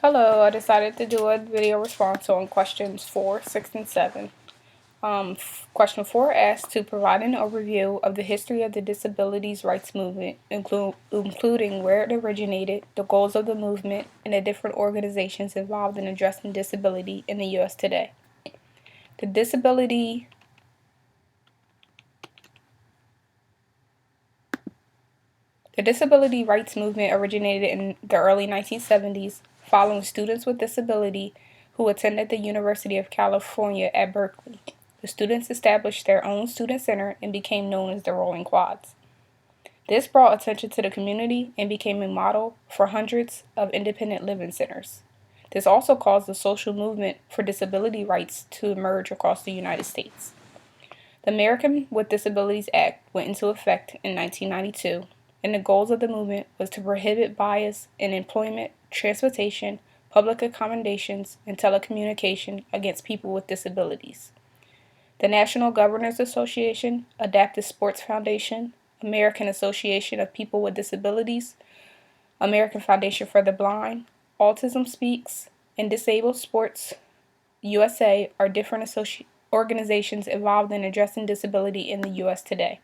Hello, I decided to do a video response on questions 4, 6, and 7. Question 4 asks to provide an overview of the history of the disabilities rights movement, including where it originated, the goals of the movement, and the different organizations involved in addressing disability in the U.S. today. The disability rights movement originated in the early 1970s following students with disability who attended the University of California at Berkeley. The students established their own student center and became known as the Rolling Quads. This brought attention to the community and became a model for hundreds of independent living centers. This also caused the social movement for disability rights to emerge across the United States. The American with Disabilities Act went into effect in 1992, and the goals of the movement was to prohibit bias in employment, transportation, public accommodations, and telecommunication against people with disabilities. The National Governors Association, Adaptive Sports Foundation, American Association of People with Disabilities, American Foundation for the Blind, Autism Speaks, and Disabled Sports USA are different organizations involved in addressing disability in the U.S. today.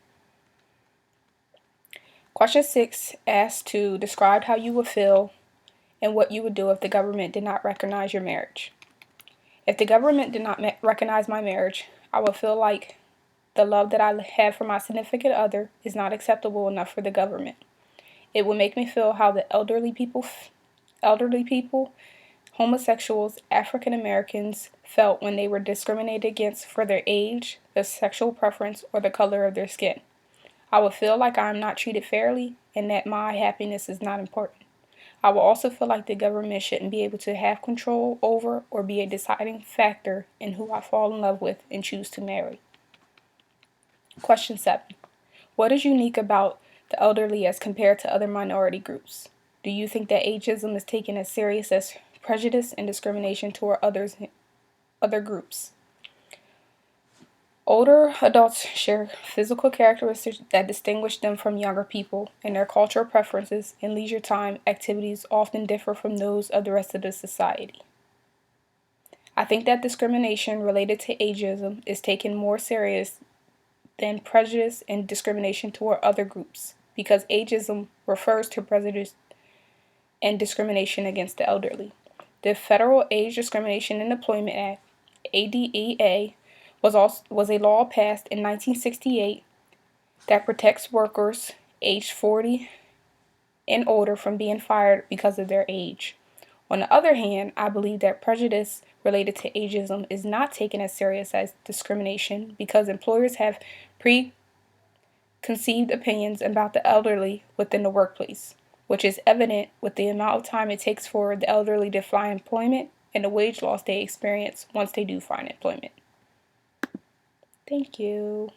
Question 6 asks to describe how you would feel and what you would do if the government did not recognize your marriage. If the government did not recognize my marriage, I would feel like the love that I have for my significant other is not acceptable enough for the government. It would make me feel how the elderly people, homosexuals, African Americans felt when they were discriminated against for their age, their sexual preference, or the color of their skin. I would feel like I am not treated fairly and that my happiness is not important. I will also feel like the government shouldn't be able to have control over or be a deciding factor in who I fall in love with and choose to marry. Question 7. What is unique about the elderly as compared to other minority groups? Do you think that ageism is taken as serious as prejudice and discrimination toward other groups? Older adults share physical characteristics that distinguish them from younger people, and their cultural preferences and leisure time activities often differ from those of the rest of the society. I think that discrimination related to ageism is taken more serious than prejudice and discrimination toward other groups, because ageism refers to prejudice and discrimination against the elderly. The Federal Age Discrimination in Employment Act, ADEA, was a law passed in 1968 that protects workers aged 40 and older from being fired because of their age. On the other hand, I believe that prejudice related to ageism is not taken as serious as discrimination because employers have preconceived opinions about the elderly within the workplace, which is evident with the amount of time it takes for the elderly to find employment and the wage loss they experience once they do find employment. Thank you.